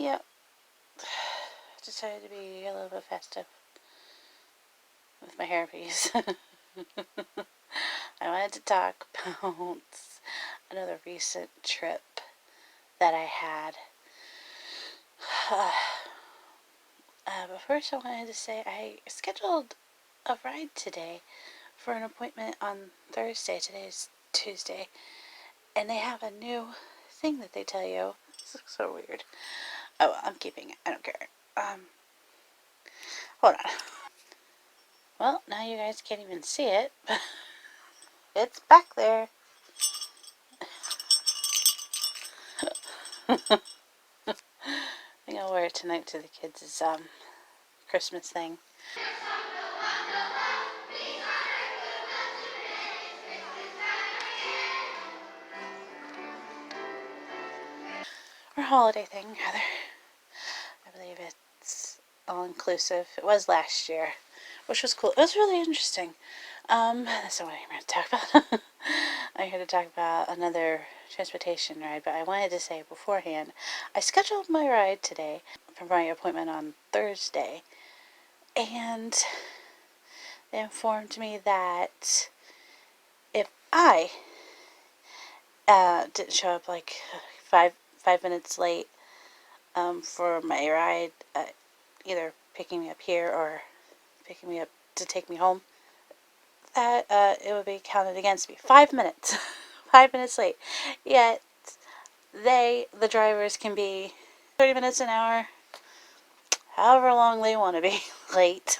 Yep. Decided to be a little bit festive with my hairpiece. I wanted to talk about another recent trip that I had. But first, I wanted to say I scheduled a ride today for an appointment on Thursday. Today's Tuesday. And they have a new thing that they tell you. This looks so weird. Oh, I'm keeping it. I don't care. Hold on. Well, now you guys can't even see it. It's back there. I think I'll wear it tonight to the kids' Christmas thing. Or holiday thing, rather. I believe it's all inclusive. It was last year, which was cool. It was really interesting. That's not what I'm here to talk about. I'm here to talk about another transportation ride, but I wanted to say beforehand, I scheduled my ride today for my appointment on Thursday, and they informed me that if I didn't show up like five minutes late for my ride, either picking me up here or picking me up to take me home, that it would be counted against me. 5 minutes. 5 minutes late. Yet, the drivers, can be 30 minutes an hour, however long they want to be late.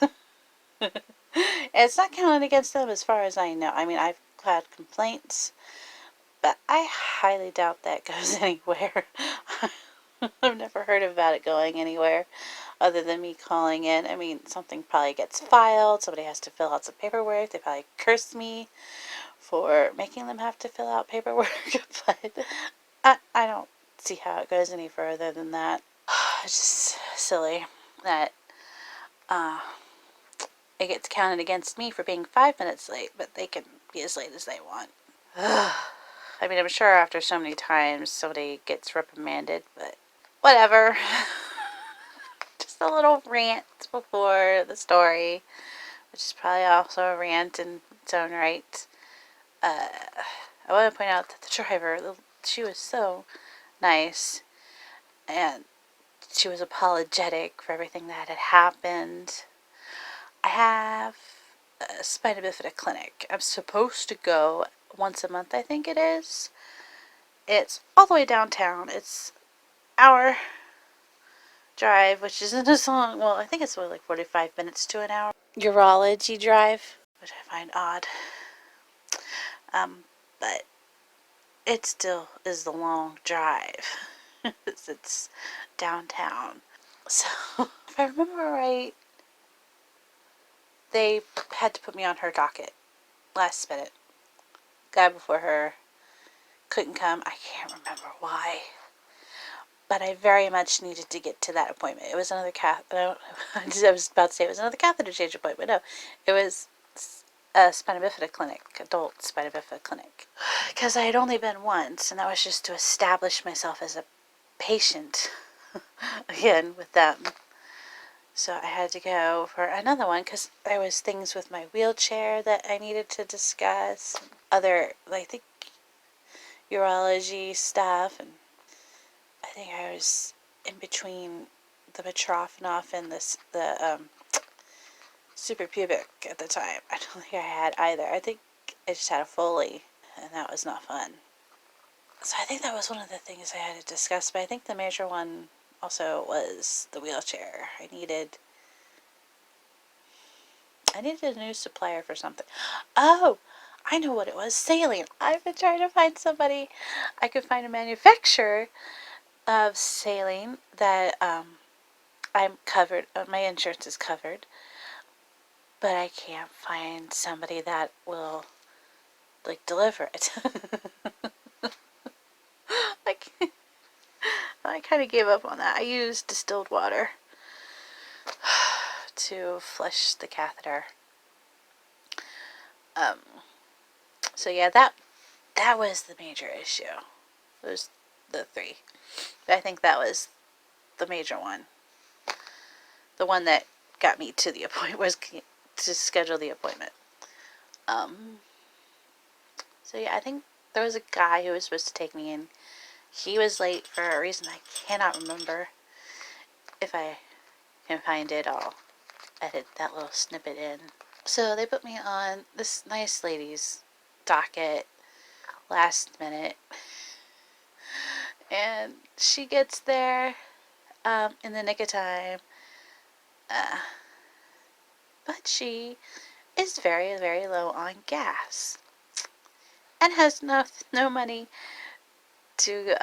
It's not counted against them as far as I know. I mean, I've had complaints, but I highly doubt that goes anywhere. I've never heard about it going anywhere other than me calling in. I mean, something probably gets filed. Somebody has to fill out some paperwork. They probably curse me for making them have to fill out paperwork. But I don't see how it goes any further than that. It's just silly that it gets counted against me for being 5 minutes late, but they can be as late as they want. I mean, I'm sure after so many times somebody gets reprimanded, but whatever. Just a little rant before the story, which is probably also a rant in its own right. I want to point out that the driver, she was so nice, and she was apologetic for everything that had happened. I have a spina bifida clinic. I'm supposed to go once a month, I think it is. It's all the way downtown. It's hour drive, which isn't as long. Well, I think it's only like 45 minutes to an hour. Urology drive, which I find odd. But it still is the long drive. It's downtown. So, if I remember right, they had to put me on her docket last minute. Guy before her couldn't come. I can't remember why. But I very much needed to get to that appointment. It was another I was about to say it was another catheter change appointment. No, it was a spina bifida clinic, adult spina bifida clinic. Because I had only been once, and that was just to establish myself as a patient again with them. So I had to go for another one because there was things with my wheelchair that I needed to discuss. Other, I think, urology stuff, and I think I was in between the Mitrofanoff and the suprapubic at the time. I don't think I had either. I think I just had a Foley, and that was not fun. So I think that was one of the things I had to discuss, but I think the major one also was the wheelchair. I needed a new supplier for something. Oh, I know what it was. Saline. I've been trying to find somebody. I could find a manufacturer of saline that I'm covered. My insurance is covered, but I can't find somebody that will deliver it. I kind of gave up on that. I used distilled water to flush the catheter. So yeah, that was the major issue. Those the three. But I think that was the major one. The one that got me to the appointment was to schedule the appointment. So yeah, I think there was a guy who was supposed to take me in. He was late for a reason I cannot remember. If I can find it, I'll edit that little snippet in. So they put me on this nice lady's docket last minute. And she gets there in the nick of time. But she is very, very low on gas. And has no money to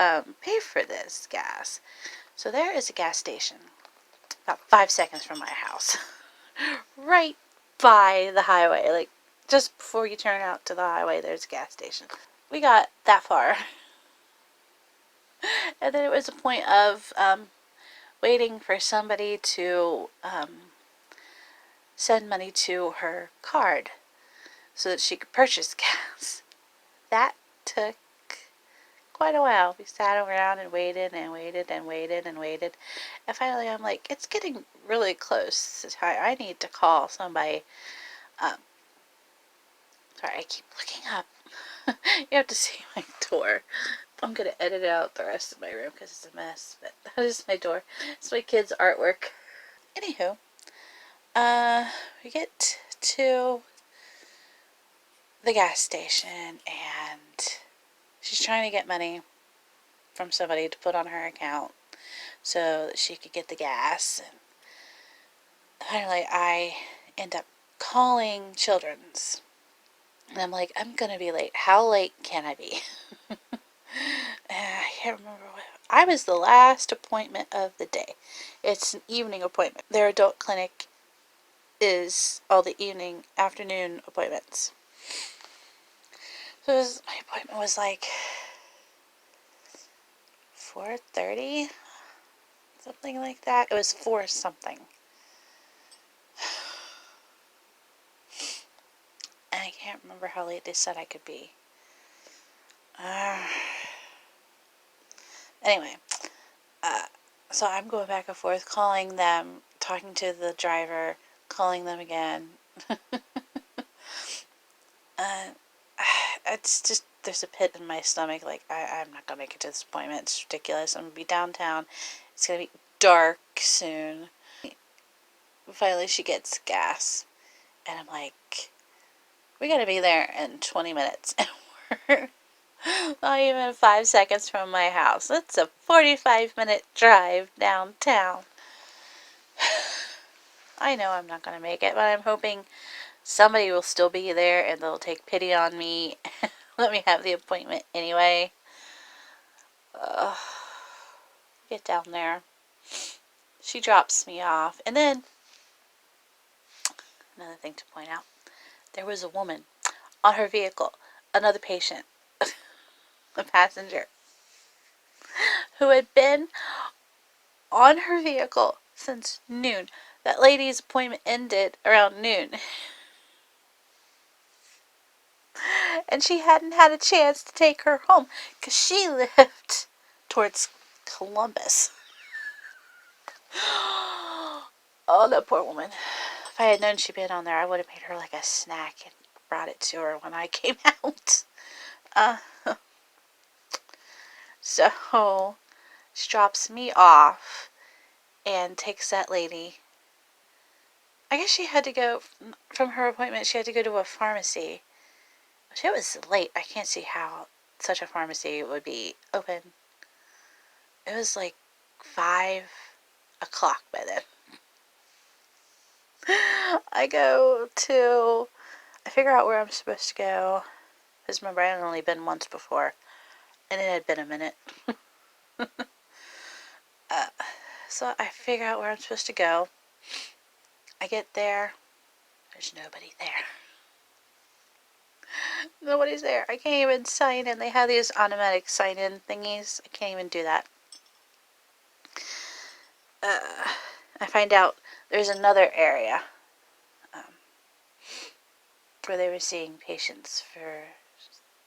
pay for this gas. So there is a gas station about 5 seconds from my house. Right by the highway. Like, just before you turn out to the highway, there's a gas station. We got that far. And then it was a point of waiting for somebody to send money to her card so that she could purchase gas. That took quite a while. We sat around and waited and waited and waited and waited. And finally I'm like, it's getting really close to time. I need to call somebody. Sorry, I keep looking up. You have to see my door. I'm going to edit out the rest of my room because it's a mess. But that is my door. It's my kids' artwork. Anywho, we get to the gas station and she's trying to get money from somebody to put on her account so that she could get the gas. And finally, I end up calling Children's. And I'm like, I'm going to be late. How late can I be? I can't remember what. I was the last appointment of the day. It's an evening appointment. Their adult clinic is all the evening, afternoon appointments. So my appointment was like 4:30, something like that. It was 4 something. And I can't remember how late they said I could be. Anyway, so I'm going back and forth, calling them, talking to the driver, calling them again. It's just, there's a pit in my stomach. Like, I'm not going to make it to this appointment. It's ridiculous. I'm going to be downtown. It's going to be dark soon. Finally, she gets gas. And I'm like, we got to be there in 20 minutes. And we're not even 5 seconds from my house. It's a 45-minute drive downtown. I know I'm not going to make it, but I'm hoping somebody will still be there and they'll take pity on me. Let me have the appointment anyway. Get down there. She drops me off. And then, another thing to point out, there was a woman on her vehicle, another patient, a passenger, who had been on her vehicle since noon. That lady's appointment ended around noon. And she hadn't had a chance to take her home because she lived towards Columbus. Oh, that poor woman. If I had known she'd been on there, I would have made her like a snack and brought it to her when I came out. So she drops me off and takes that lady. I guess she had to go, from her appointment, she had to go to a pharmacy. It was late. I can't see how such a pharmacy would be open. It was like 5 o'clock by then. I figure out where I'm supposed to go. Because remember, I had only been once before. And it had been a minute. So I figure out where I'm supposed to go. I get there. There's nobody there. Nobody's there. I can't even sign in. They have these automatic sign-in thingies. I can't even do that. I find out there's another area where they were seeing patients for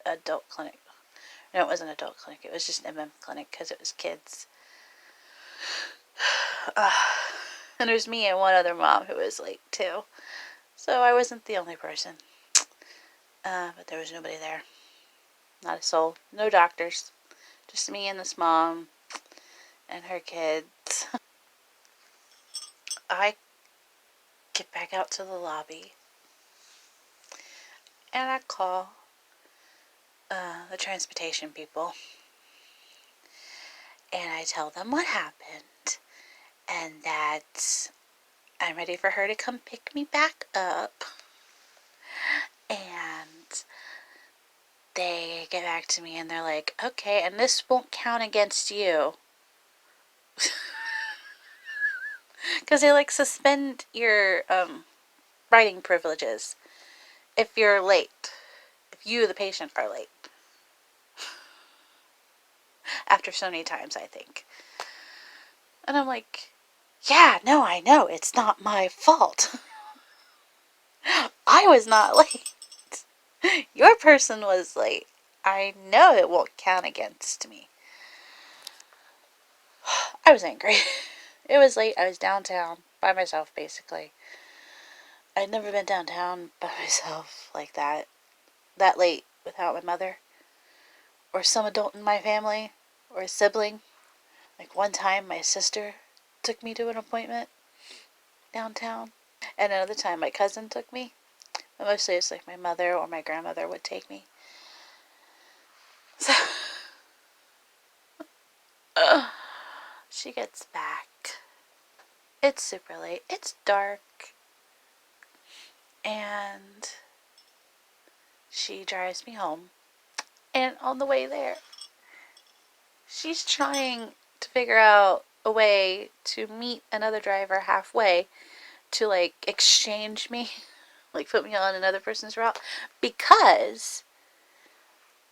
adult clinic. No, it wasn't adult clinic. It was just an MM clinic because it was kids. And there's me and one other mom who was late too. So I wasn't the only person. But there was nobody there. Not a soul. No doctors. Just me and this mom and her kids. I get back out to the lobby and I call the transportation people and I tell them what happened and that I'm ready for her to come pick me back up. And they get back to me and they're like, okay, and this won't count against you. Because they like suspend your writing privileges if you're late. If you, the patient, are late. After so many times, I think. And I'm like, yeah, no, I know. It's not my fault. I was not late. Your person was late. I know it won't count against me. I was angry. It was late. I was downtown by myself, basically. I'd never been downtown by myself like that. That late without my mother. Or some adult in my family. Or a sibling. Like one time my sister took me to an appointment downtown. And another time my cousin took me. But mostly it's like my mother or my grandmother would take me. So she gets back. It's super late. It's dark. And she drives me home. And on the way there, she's trying to figure out a way to meet another driver halfway to like exchange me, like put me on another person's route, because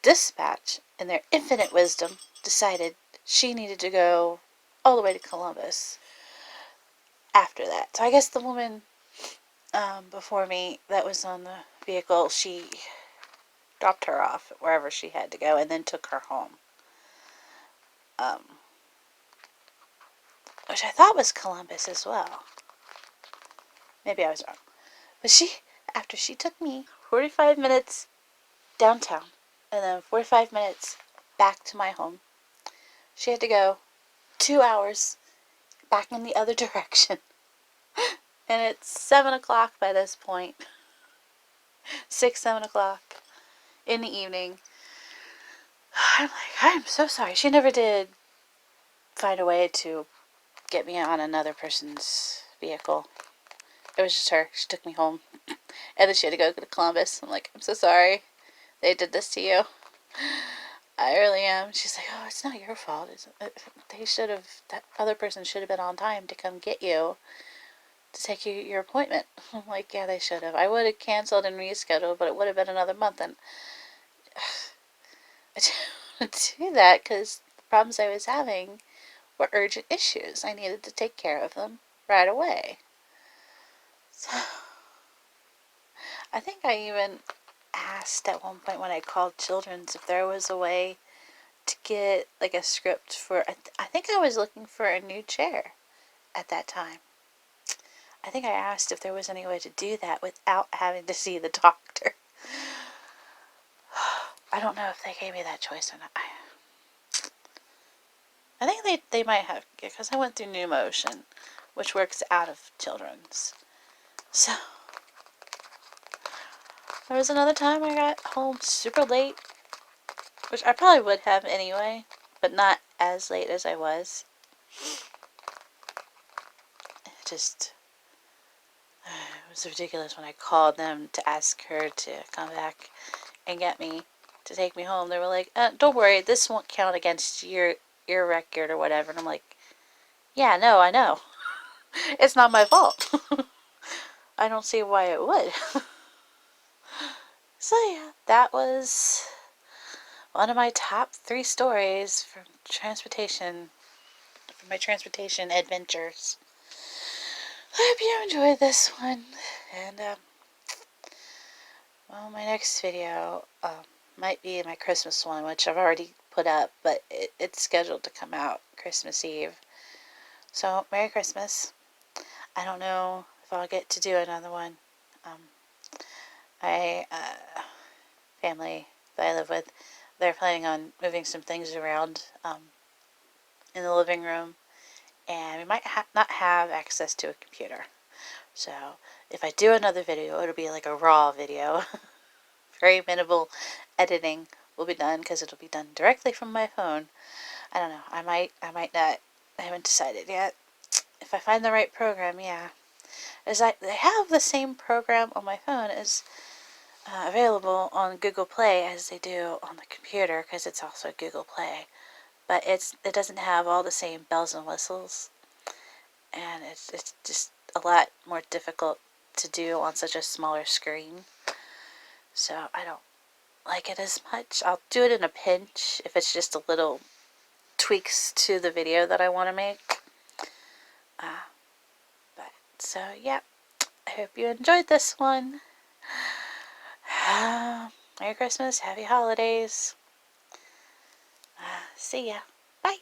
dispatch, in their infinite wisdom, decided she needed to go all the way to Columbus after that. So I guess the woman before me that was on the vehicle, she dropped her off wherever she had to go and then took her home. Um, which I thought was Columbus as well. Maybe I was wrong. But after she took me 45 minutes downtown and then 45 minutes back to my home, she had to go 2 hours back in the other direction. And it's 7 o'clock by this point. 6, 7 o'clock in the evening. I'm like, I'm so sorry. She never did find a way to get me on another person's vehicle. It was just her. She took me home. And then she had to go to Columbus. I'm like, I'm so sorry they did this to you. I really am. She's like, oh, it's not your fault. They should have, that other person should have been on time to come get you to take you your appointment. I'm like, yeah, they should have. I would have canceled and rescheduled, but it would have been another month. And I didn't do that because the problems I was having were urgent issues. I needed to take care of them right away. So I think I even asked at one point when I called Children's if there was a way to get like a script for. I think I was looking for a new chair at that time. I think I asked if there was any way to do that without having to see the doctor. I don't know if they gave me that choice or not. I think they might have, because I went through New Motion, which works out of Children's. So there was another time I got home super late, which I probably would have anyway, but not as late as I was. It was ridiculous when I called them to ask her to come back and get me, to take me home. They were like, don't worry, this won't count against your record or whatever. And I'm like, yeah, no, I know. It's not my fault. I don't see why it would. So yeah, that was one of my top 3 stories from my transportation adventures. I hope you enjoyed this one. And, well, my next video might be my Christmas one, which I've already put up, but it's scheduled to come out Christmas Eve. So, Merry Christmas. I don't know if I'll get to do another one. My family that I live with, they're planning on moving some things around in the living room, and we might not have access to a computer. So if I do another video, it'll be like a raw video. Very minimal editing will be done because it'll be done directly from my phone. I don't know. I might not. I haven't decided yet. If I find the right program, yeah. They have the same program on my phone as available on Google Play as they do on the computer because it's also Google Play. But it doesn't have all the same bells and whistles, and it's just a lot more difficult to do on such a smaller screen. So I don't like it as much. I'll do it in a pinch if it's just a little tweaks to the video that I want to make. But so yeah, I hope you enjoyed this one. Merry Christmas, happy holidays. See ya. Bye.